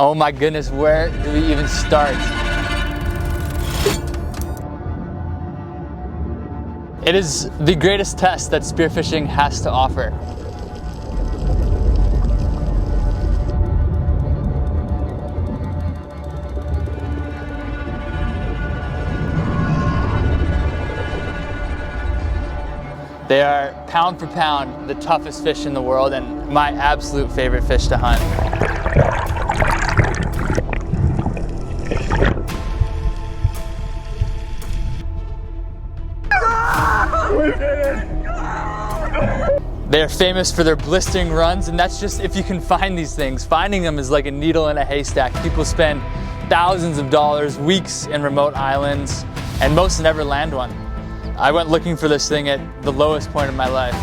Oh my goodness, where do we even start? It is the greatest test that spearfishing has to offer. They are pound for pound the toughest fish in the world and my absolute favorite fish to hunt. They are famous for their blistering runs, and that's just if you can find these things. Finding them is like a needle in a haystack. People spend thousands of dollars, weeks in remote islands, and most never land one. I went looking for this thing at the lowest point of my life.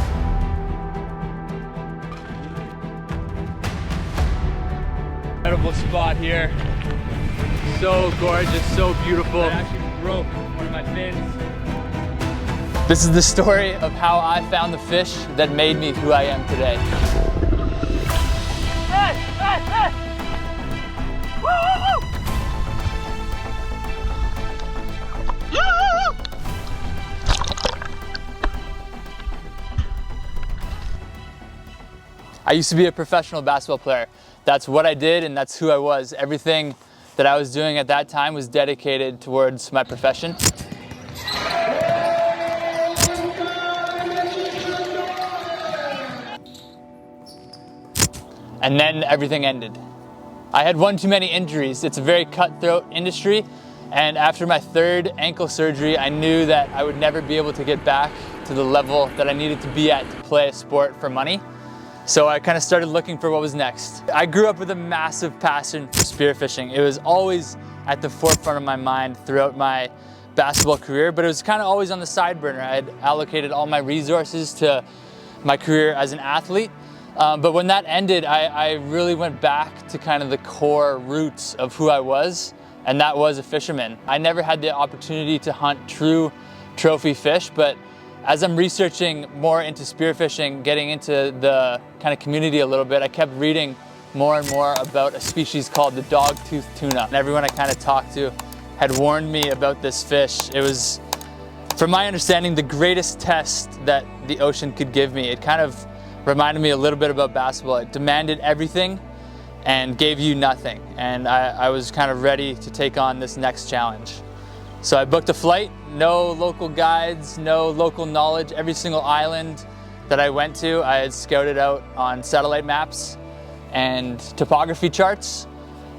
Incredible spot here. So gorgeous, so beautiful. I actually broke one of my fins. This is the story of how I found the fish that made me who I am today. Hey, hey, hey. Woo, woo, woo. I used to be a professional basketball player. That's what I did and that's who I was. Everything that I was doing at that time was dedicated towards my profession. And then everything ended. I had one too many injuries. It's a very cutthroat industry. And after my third ankle surgery, I knew that I would never be able to get back to the level that I needed to be at to play a sport for money. So I kind of started looking for what was next. I grew up with a massive passion for spearfishing. It was always at the forefront of my mind throughout my basketball career, but it was kind of always on the side burner. I had allocated all my resources to my career as an athlete. But when that ended, I really went back to kind of the core roots of who I was, and that was a fisherman. I never had the opportunity to hunt true trophy fish, but as I'm researching more into spearfishing, getting into the kind of community a little bit, I kept reading more and more about a species called the Dogtooth Tuna. And everyone I kind of talked to had warned me about this fish. It was, from my understanding, the greatest test that the ocean could give me. It kind of reminded me a little bit about basketball. It demanded everything and gave you nothing. And I was kind of ready to take on this next challenge. So I booked a flight, no local guides, no local knowledge. Every single island that I went to, I had scouted out on satellite maps and topography charts.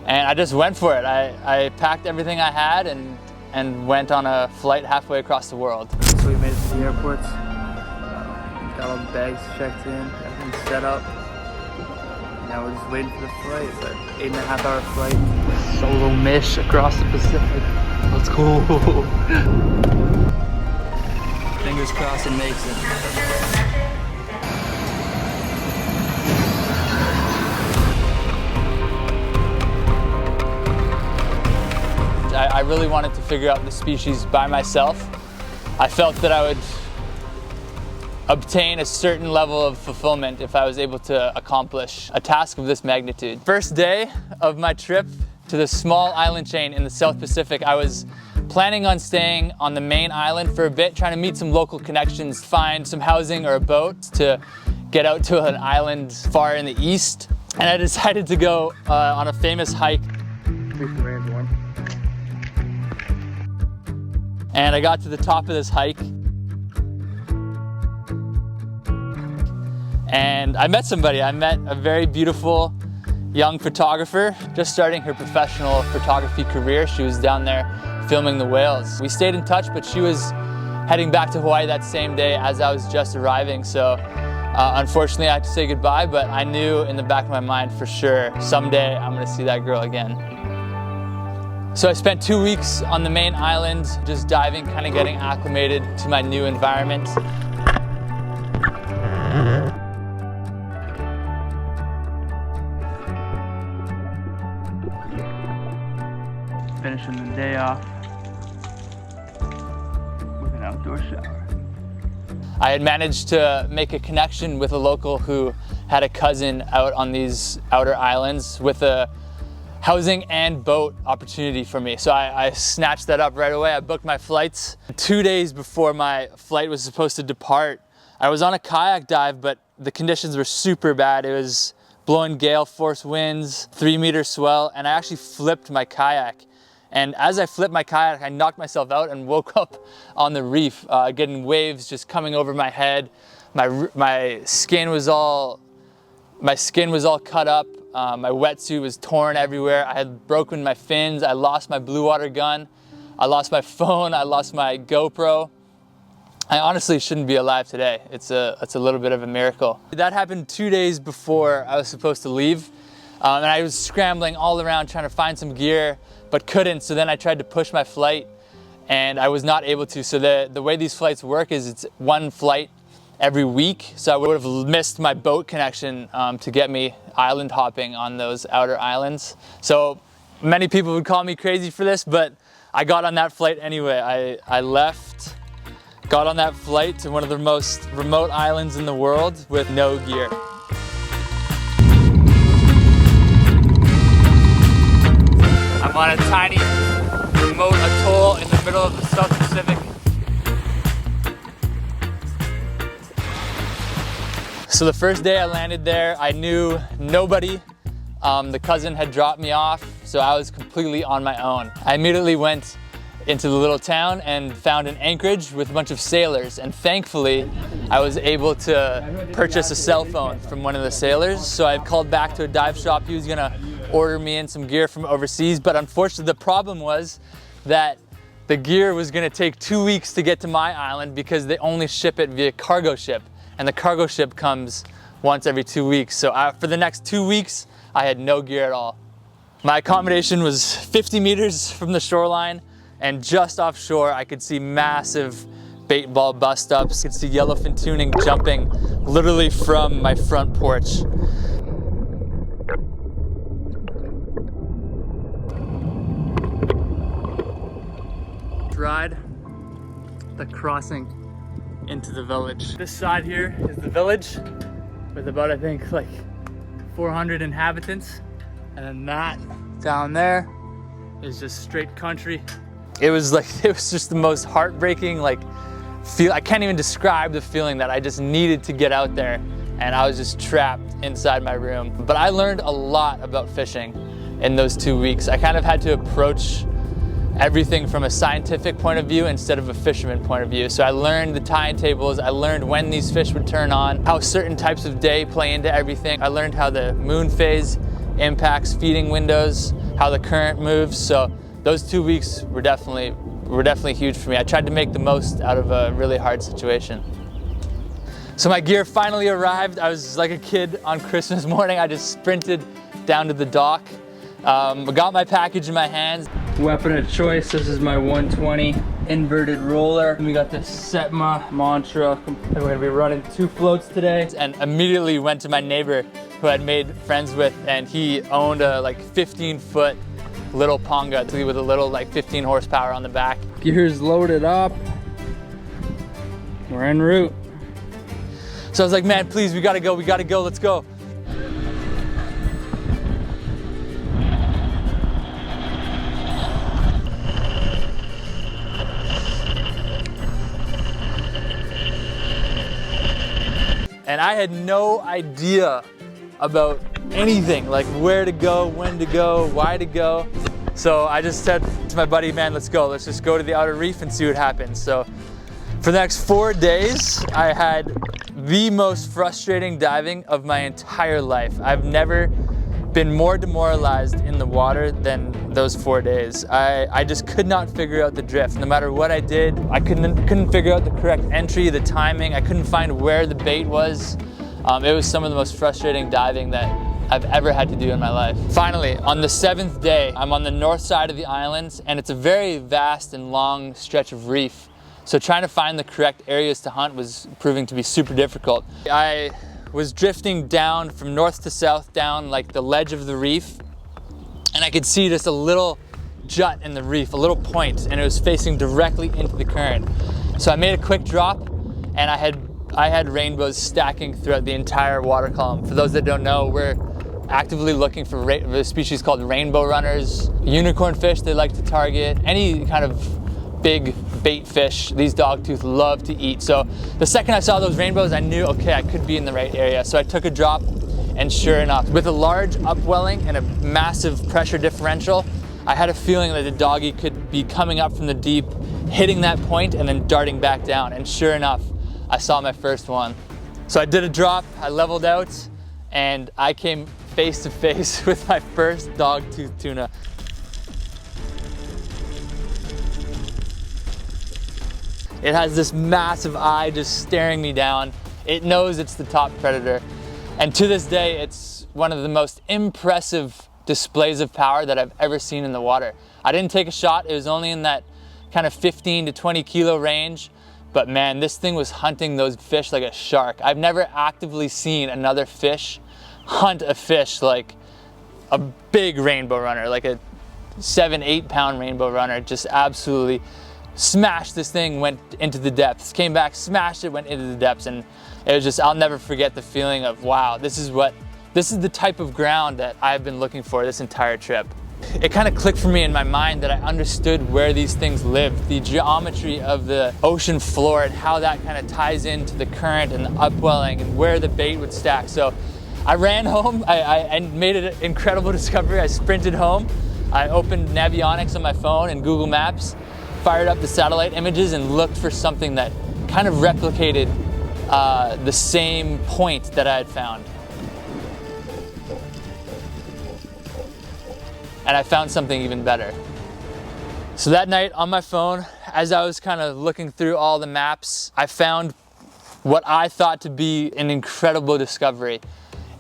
And I just went for it. I packed everything I had and went on a flight halfway across the world. So we made it to the airport. Got all the bags checked in, everything's set up. Now we're just waiting for the flight. It's an 8.5-hour flight. Solo mish across the Pacific. Let's go. Fingers crossed it makes it. I really wanted to figure out the species by myself. I felt that I would obtain a certain level of fulfillment if I was able to accomplish a task of this magnitude. First day of my trip to this small island chain in the South Pacific, I was planning on staying on the main island for a bit, trying to meet some local connections, find some housing or a boat to get out to an island far in the east. And I decided to go on a famous hike. And I got to the top of this hike and I met somebody. I met a very beautiful young photographer, just starting her professional photography career. She was down there filming the whales. We stayed in touch, but she was heading back to Hawaii that same day as I was just arriving. So unfortunately I had to say goodbye, but I knew in the back of my mind for sure, someday I'm gonna see that girl again. So I spent 2 weeks on the main island, just diving, kind of getting acclimated to my new environment. Finishing the day off with an outdoor shower. I had managed to make a connection with a local who had a cousin out on these outer islands with a housing and boat opportunity for me. So I snatched that up right away. I booked my flights. 2 days before my flight was supposed to depart, I was on a kayak dive, but the conditions were super bad. It was blowing gale force winds, 3-meter swell, and I actually flipped my kayak. And as I flipped my kayak, I knocked myself out and woke up on the reef, getting waves just coming over my head. My skin was all cut up. My wetsuit was torn everywhere. I had broken my fins. I lost my blue water gun. I lost my phone. I lost my GoPro. I honestly shouldn't be alive today. It's a little bit of a miracle. That happened 2 days before I was supposed to leave. And I was scrambling all around trying to find some gear, but couldn't. So then I tried to push my flight and I was not able to. So the way these flights work is it's one flight every week. So I would have missed my boat connection to get me island hopping on those outer islands. So many people would call me crazy for this, but I got on that flight anyway. I left, got on that flight to one of the most remote islands in the world with no gear. I'm on a tiny remote atoll in the middle of the South Pacific. So the first day I landed there, I knew nobody. The cousin had dropped me off, so I was completely on my own. I immediately went into the little town and found an anchorage with a bunch of sailors, and thankfully I was able to purchase a cell phone from one of the sailors. So I called back to a dive shop. He was gonna order me in some gear from overseas, but unfortunately the problem was that the gear was gonna take 2 weeks to get to my island because they only ship it via cargo ship, and the cargo ship comes once every 2 weeks. So for the next 2 weeks, I had no gear at all. My accommodation was 50 meters from the shoreline, and just offshore I could see massive bait ball bust ups. I could see yellowfin tuning jumping literally from my front porch. Ride the crossing into the village. This side here is the village with about, I think, like 400 inhabitants, and then that down there is just straight country. It was just the most heartbreaking feel. I can't even describe the feeling that I just needed to get out there, and I was just trapped inside my room. But I learned a lot about fishing in those 2 weeks. I kind of had to approach everything from a scientific point of view instead of a fisherman point of view. So I learned the timetables, I learned when these fish would turn on, how certain types of day play into everything. I learned how the moon phase impacts feeding windows, how the current moves. So those 2 weeks were definitely huge for me. I tried to make the most out of a really hard situation. So my gear finally arrived. I was like a kid on Christmas morning. I just sprinted down to the dock. I got my package in my hands. Weapon of choice, this is my 120 inverted roller. We got this Setma Mantra. We're gonna be running 2 floats today. And immediately went to my neighbor who I'd made friends with, and he owned a 15-foot little ponga with a little 15 horsepower on the back. Gear's loaded up. We're en route. So I was like, man, please, we gotta go, let's go. And I had no idea about anything, like where to go, when to go, why to go. So I just said to my buddy, man, let's go. Let's just go to the outer reef and see what happens. So for the next 4 days, I had the most frustrating diving of my entire life. I've never been more demoralized in the water than those 4 days. I just could not figure out the drift. No matter what I did, I couldn't figure out the correct entry, the timing. I couldn't find where the bait was. It was some of the most frustrating diving that I've ever had to do in my life. Finally, on the 7th day, I'm on the north side of the islands, and it's a very vast and long stretch of reef. So trying to find the correct areas to hunt was proving to be super difficult. I was drifting down from north to south down the ledge of the reef, and I could see just a little jut in the reef, a little point, and it was facing directly into the current. So I made a quick drop, and I had rainbows stacking throughout the entire water column. For those that don't know, we're actively looking for a species called rainbow runners, unicorn fish they like to target, any kind of big bait fish these dogtooth love to eat. So the second I saw those rainbows, I knew, okay, I could be in the right area. So I took a drop, and sure enough, with a large upwelling and a massive pressure differential, I had a feeling that the doggy could be coming up from the deep, hitting that point, and then darting back down. And sure enough, I saw my first one. So I did a drop, I leveled out, and I came face to face with my first dogtooth tuna. It has this massive eye just staring me down. It knows it's the top predator. And to this day, it's one of the most impressive displays of power that I've ever seen in the water. I didn't take a shot. It was only in that kind of 15 to 20 kilo range. But man, this thing was hunting those fish like a shark. I've never actively seen another fish hunt a fish like a big rainbow runner, like a 7-8 pound rainbow runner. Just absolutely smashed this thing, went into the depths, came back, smashed it, went into the depths. And it was just, I'll never forget the feeling of, wow, this is the type of ground that I've been looking for this entire trip. It kind of clicked for me in my mind that I understood where these things live, the geometry of the ocean floor and how that kind of ties into the current and the upwelling and where the bait would stack. So I ran home, I made an incredible discovery. I sprinted home, I opened Navionics on my phone and Google Maps, fired up the satellite images and looked for something that kind of replicated the same point that I had found. And I found something even better. So that night on my phone, as I was kind of looking through all the maps, I found what I thought to be an incredible discovery.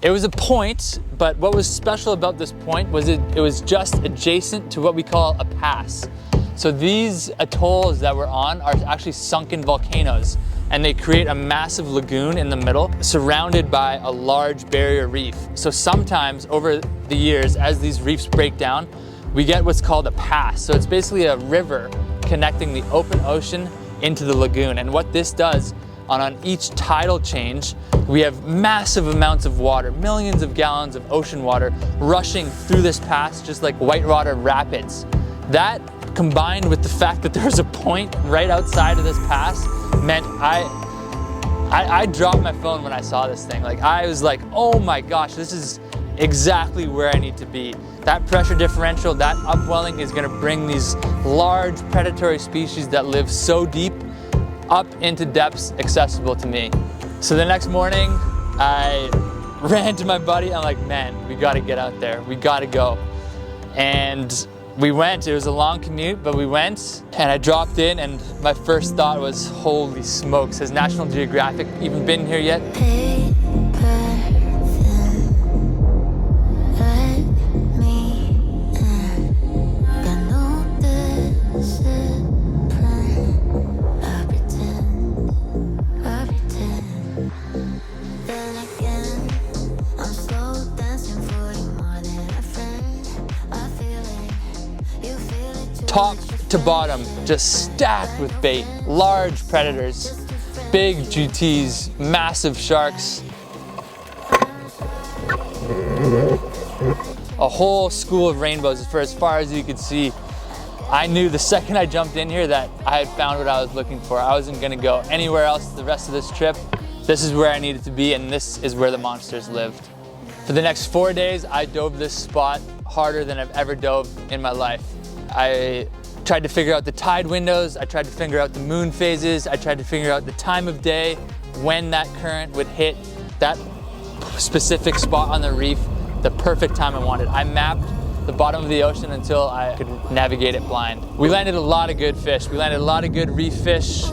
It was a point, but what was special about this point was it was just adjacent to what we call a pass. So these atolls that we're on are actually sunken volcanoes, and they create a massive lagoon in the middle surrounded by a large barrier reef. So sometimes over the years, as these reefs break down, we get what's called a pass. So it's basically a river connecting the open ocean into the lagoon. And what this does, on each tidal change, we have massive amounts of water, millions of gallons of ocean water rushing through this pass, just like whitewater rapids. That, combined with the fact that there's a point right outside of this pass, meant I dropped my phone when I saw this thing. Like, I was like, oh my gosh, this is exactly where I need to be. That pressure differential, that upwelling is gonna bring these large predatory species that live so deep up into depths accessible to me. So the next morning, I ran to my buddy. I'm like, man, we gotta get out there. We gotta go. And we went. It was a long commute, but we went, and I dropped in, and my first thought was, holy smokes, has National Geographic even been here yet? Top to bottom, just stacked with bait. Large predators, big GTs, massive sharks. A whole school of rainbows for as far as you could see. I knew the second I jumped in here that I had found what I was looking for. I wasn't gonna go anywhere else the rest of this trip. This is where I needed to be, and this is where the monsters lived. For the next 4 days, I dove this spot harder than I've ever dove in my life. I tried to figure out the tide windows, I tried to figure out the moon phases, I tried to figure out the time of day, when that current would hit that specific spot on the reef, the perfect time I wanted. I mapped the bottom of the ocean until I could navigate it blind. We landed a lot of good fish. We landed a lot of good reef fish.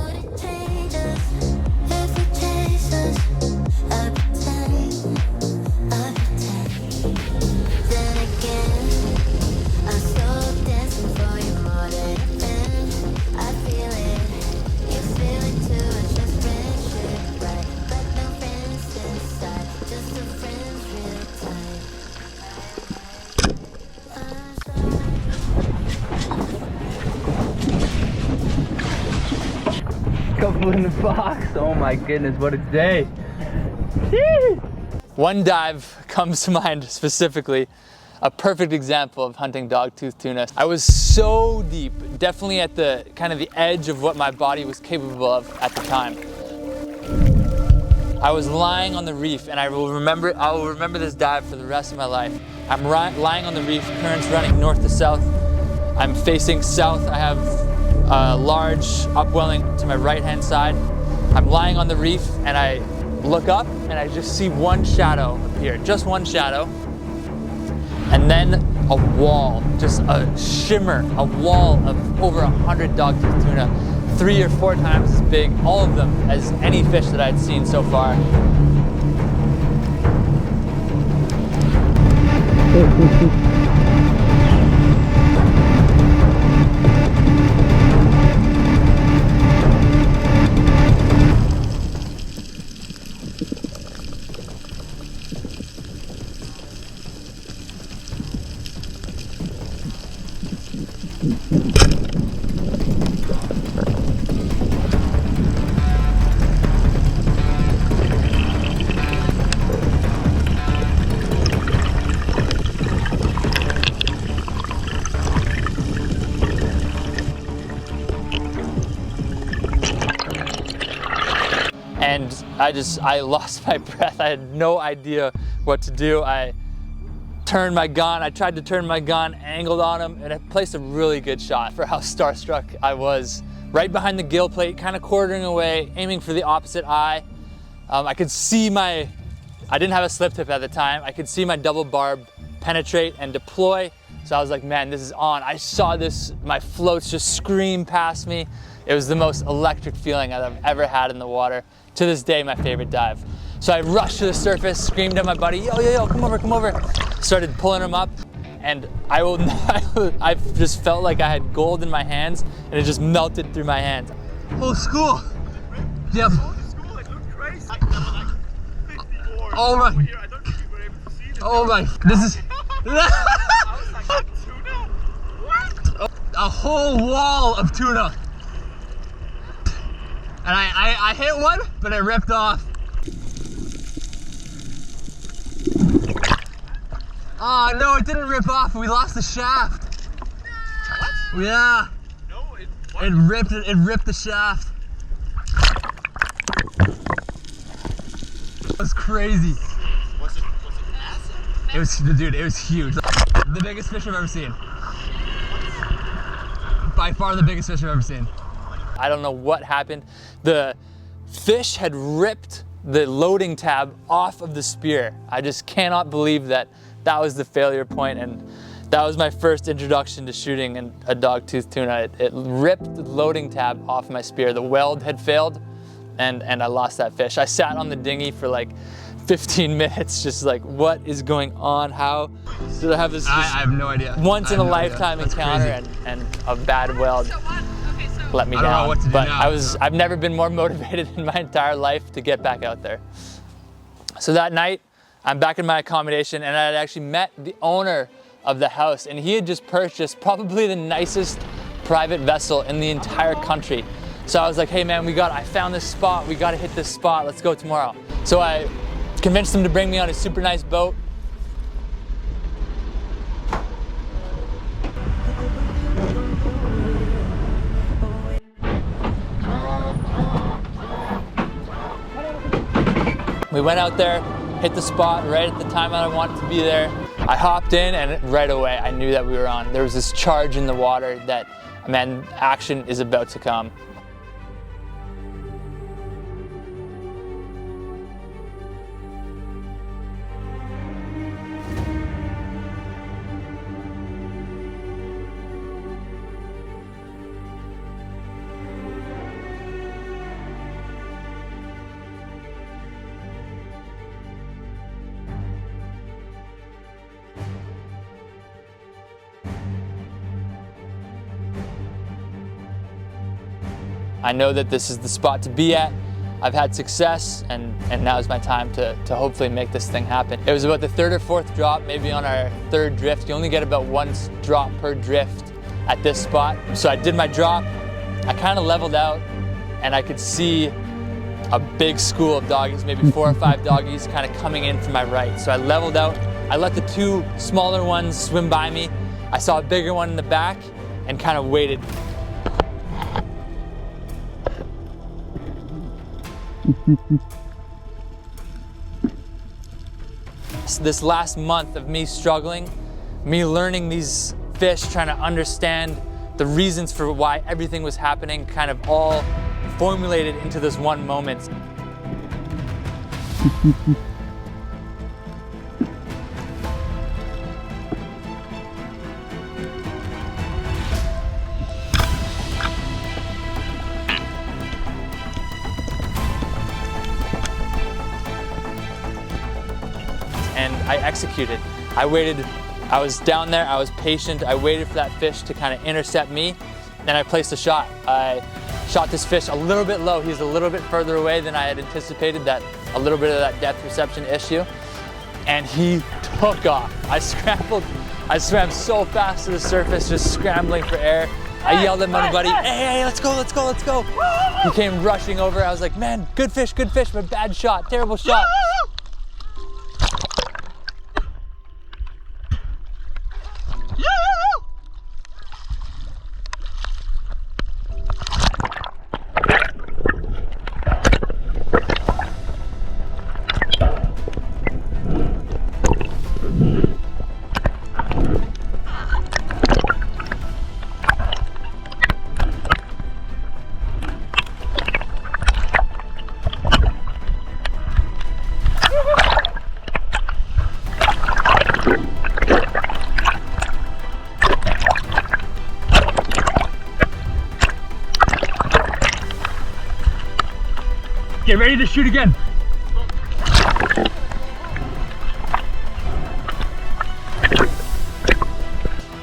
Couple in the box. Oh my goodness, what a day. One dive comes to mind specifically, a perfect example of hunting dogtooth tuna. I was so deep, definitely at the kind of the edge of what my body was capable of at the time. I was lying on the reef, and I will remember this dive for the rest of my life. I'm lying on the reef, currents running north to south. I'm facing south. I have a large upwelling to my right-hand side. I'm lying on the reef, and I look up, and I just see one shadow appear, just one shadow. And then a wall, just a shimmer, a wall of over 100 dogtooth tuna, 3 or 4 times as big, all of them as any fish that I'd seen so far. And I lost my breath. I had no idea what to do. I turned my gun, I tried to turn my gun, angled on him, and I placed a really good shot for how starstruck I was. Right behind the gill plate, kind of quartering away, aiming for the opposite eye. I could see I didn't have a slip tip at the time. I could see my double barb penetrate and deploy. So I was like, man, this is on. I saw my floats just scream past me. It was the most electric feeling I've ever had in the water. To this day, my favorite dive. So I rushed to the surface, screamed at my buddy, yo, yo, yo, come over, come over. Started pulling him up, and I just felt like I had gold in my hands, and it just melted through my hands. Whole school. Yep. Oh my. Oh my. This is. A whole wall of tuna. And I hit one, but it ripped off. Oh no, it didn't rip off. We lost the shaft. What? Yeah. No, it ripped the shaft. It was crazy. Was it massive? It was, dude, it was huge. The biggest fish I've ever seen. By far the biggest fish I've ever seen. I don't know what happened. The fish had ripped the loading tab off of the spear. I just cannot believe that was the failure point, and that was my first introduction to shooting a dogtooth tuna. It ripped the loading tab off my spear. The weld had failed, and I lost that fish. I sat on the dinghy for like 15 minutes, just like, what is going on? How did I have this? I have no idea. Once in a lifetime encounter, and a bad weld let me down. I don't know what to do but now. I've never been more motivated in my entire life to get back out there. So that night, I'm back in my accommodation, and I had actually met the owner of the house, and he had just purchased probably the nicest private vessel in the entire country. So I was like, hey man, I found this spot, we gotta hit this spot, let's go tomorrow. So I convinced him to bring me on a super nice boat. We went out there, hit the spot right at the time that I wanted to be there. I hopped in, and right away I knew that we were on. There was this charge in the water that, man, action is about to come. I know that this is the spot to be at. I've had success, and now is my time to hopefully make this thing happen. It was about the 3rd or 4th drop, maybe on our 3rd drift. You only get about 1 drop per drift at this spot. So I did my drop, I kind of leveled out, and I could see a big school of doggies, maybe 4 or 5 doggies kind of coming in from my right. So I leveled out. I let the 2 smaller ones swim by me. I saw a bigger one in the back and kind of waited. This last month of me struggling, me learning these fish, trying to understand the reasons for why everything was happening, kind of all formulated into this one moment. And I executed. I waited, I was down there, I was patient, I waited for that fish to kind of intercept me, then I placed a shot. I shot this fish a little bit low. He's a little bit further away than I had anticipated, that a little bit of that depth perception issue, and he took off. I scrambled, I swam so fast to the surface, just scrambling for air. I yelled at my buddy, hey, let's go, let's go, let's go. He came rushing over. I was like, man, good fish, but bad shot, terrible shot. Get ready to shoot again.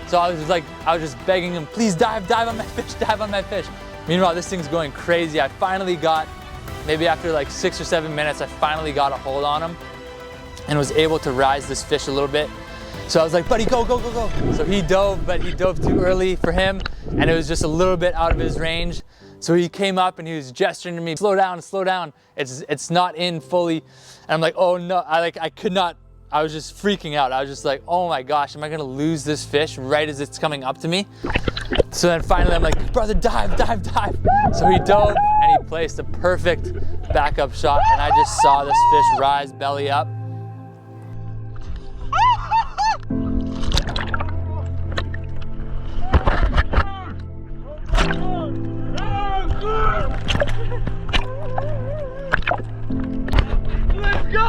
So I was just begging him, please dive on my fish, dive on my fish. Meanwhile, this thing's going crazy. I finally got, maybe after like 6 or 7 minutes, I finally got a hold on him and was able to rise this fish a little bit. So I was like, buddy, go, go, go, go. So he dove, but he dove too early for him, and it was just a little bit out of his range. So he came up and he was gesturing to me, slow down, it's not in fully. And I'm like, oh no, I could not, I was just freaking out. I was just like, oh my gosh, am I gonna lose this fish right as it's coming up to me? So then finally I'm like, brother, dive, dive, dive. So he dove and he placed a perfect backup shot, and I just saw this fish rise belly up. Let's go!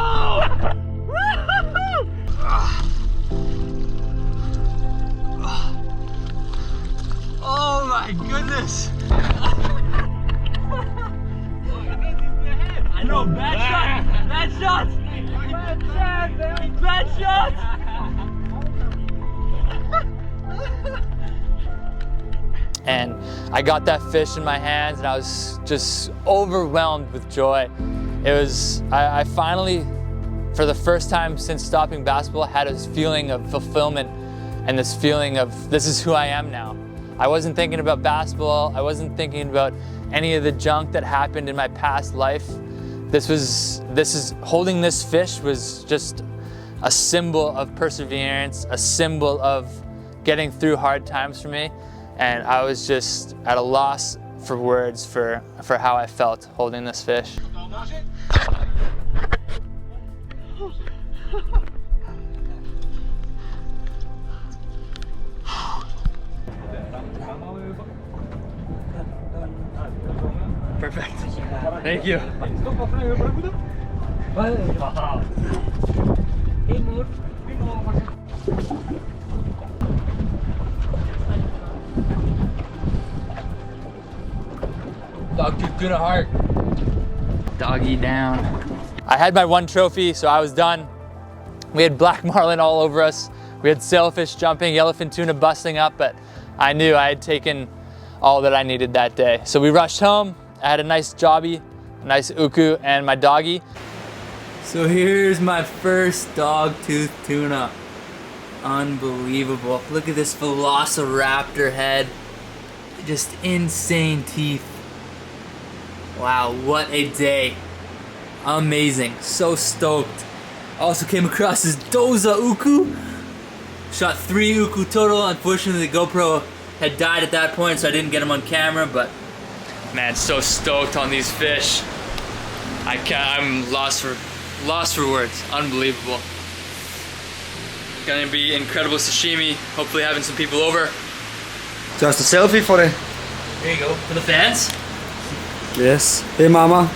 Oh my goodness! I know, bad shot! Bad shot! Bad shot! And I got that fish in my hands and I was just overwhelmed with joy. It was, I finally, for the first time since stopping basketball, had this feeling of fulfillment and this feeling of, this is who I am now. I wasn't thinking about basketball. I wasn't thinking about any of the junk that happened in my past life. Holding this fish was just a symbol of perseverance, a symbol of getting through hard times for me. And I was just at a loss for words for how I felt holding this fish. Perfect. Thank you. Dogtooth Tuna heart. Doggy down. I had my one trophy, so I was done. We had black marlin all over us. We had sailfish jumping, yellowfin tuna busting up, but I knew I had taken all that I needed that day. So we rushed home. I had a nice jobby, a nice uku, and my doggy. So here's my first dogtooth tuna. Unbelievable. Look at this velociraptor head. Just insane teeth. Wow, what a day. amazing. So stoked. Also came across this Doza Uku. Shot 3 Uku total. Unfortunately, the GoPro had died at that point, so I didn't get them on camera, but man, so stoked on these fish. I'm lost for words. Unbelievable. Gonna be incredible sashimi. Hopefully having some people over. Just a selfie for the... There you go. For the fans. Yes. Hey mama.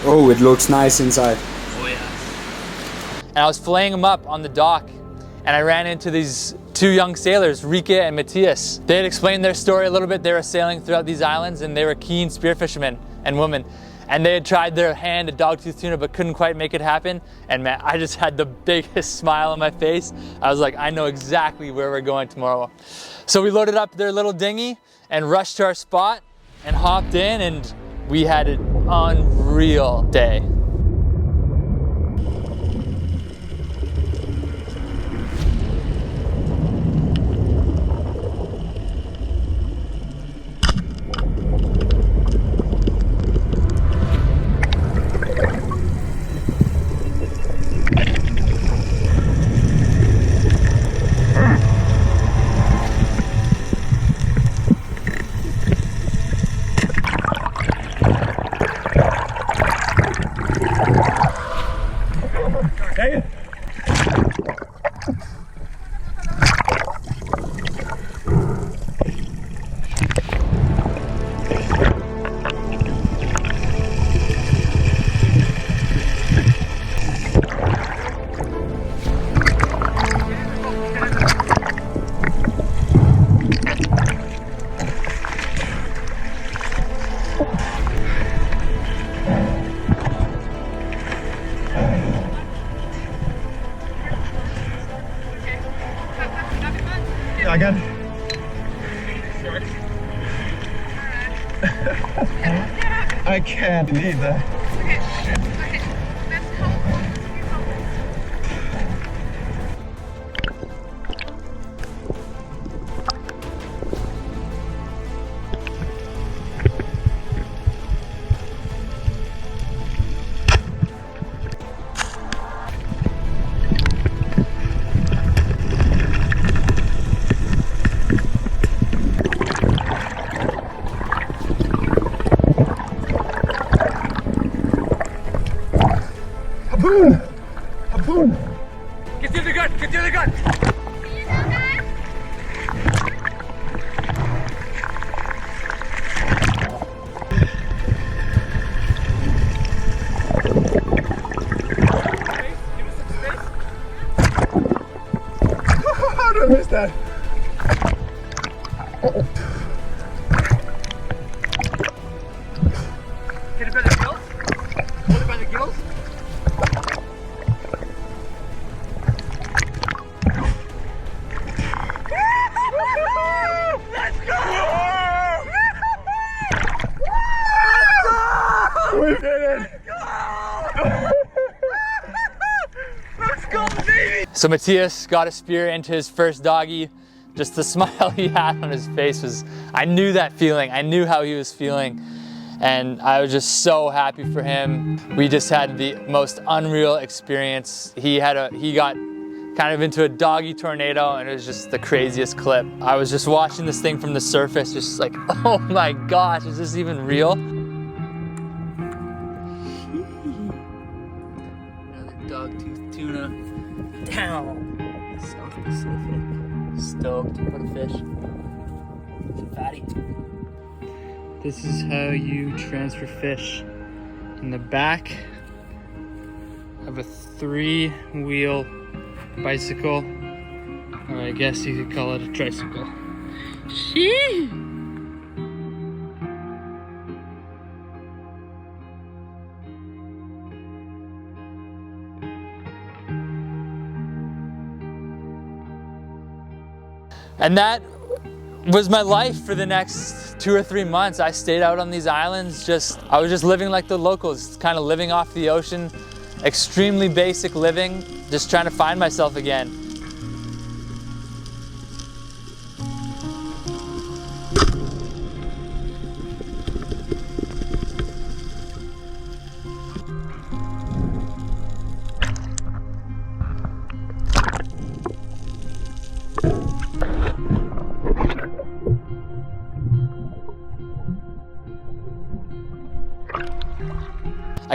Oh, it looks nice inside. Oh yeah. And I was filleting them up on the dock, and I ran into these 2 young sailors, Rike and Matthias. They had explained their story a little bit. They were sailing throughout these islands, and they were keen spearfishermen and women. And they had tried their hand at Dogtooth Tuna, but couldn't quite make it happen. And man, I just had the biggest smile on my face. I was like, I know exactly where we're going tomorrow. So we loaded up their little dinghy and rushed to our spot and hopped in, and we had an unreal day. I got I can't believe that. Harpoon! Harpoon! Get to the gun! Get to the gun! How did I miss that? Get it by the gills? Hold it by the gills? Let's go! We did it! Let's go, baby! So Matthias got a spear into his first doggy. Just the smile he had on his face was, I knew that feeling. I knew how he was feeling. And I was just so happy for him. We just had the most unreal experience. He got kind of into a doggy tornado, and it was just the craziest clip. I was just watching this thing from the surface, just like, oh my gosh, is this even real? Another Dogtooth Tuna down. South Pacific. Stoked for the fish. It's a fatty. This is how you transfer fish. In the back of a 3-wheel bicycle, or I guess you could call it a tricycle. Shee! And that was my life for the next 2 or 3 months. I stayed out on these islands, I was just living like the locals, kind of living off the ocean, extremely basic living, just trying to find myself again.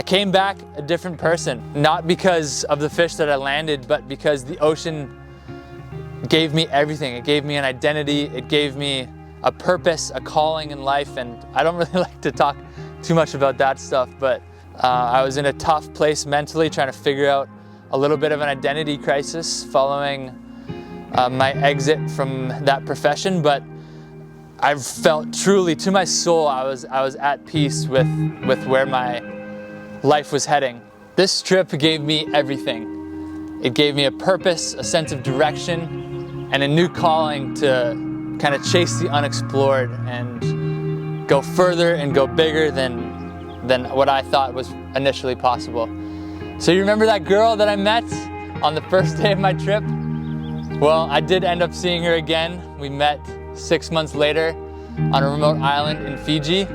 came back a different person, not because of the fish that I landed, but because the ocean gave me everything. It gave me an identity, it gave me a purpose, a calling in life, and I don't really like to talk too much about that stuff, but I was in a tough place mentally, trying to figure out a little bit of an identity crisis following my exit from that profession, but I felt truly, to my soul, I was at peace with where my life was heading. This trip gave me everything. It gave me a purpose, a sense of direction, and a new calling to kind of chase the unexplored and go further and go bigger than what I thought was initially possible. So you remember that girl that I met on the first day of my trip? Well, I did end up seeing her again. We met 6 months later on a remote island in Fiji.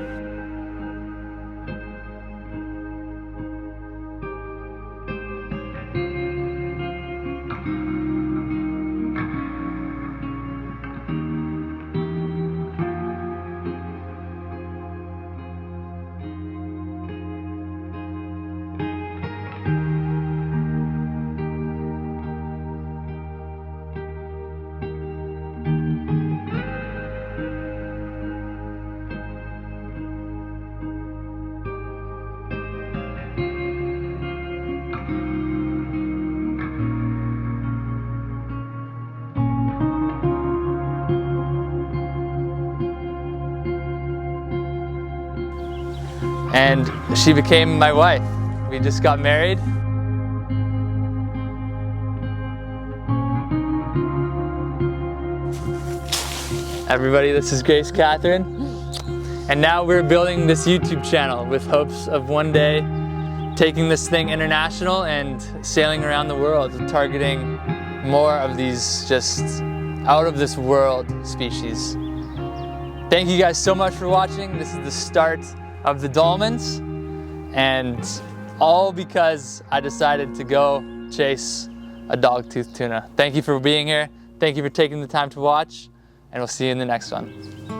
And she became my wife. We just got married. Everybody, this is Grace Catherine. And now we're building this YouTube channel with hopes of one day taking this thing international and sailing around the world, targeting more of these just out of this world species. Thank you guys so much for watching. This is the start of the dolmens, and all because I decided to go chase a dogtooth tuna. Thank you for being here. Thank you for taking the time to watch, and we'll see you in the next one.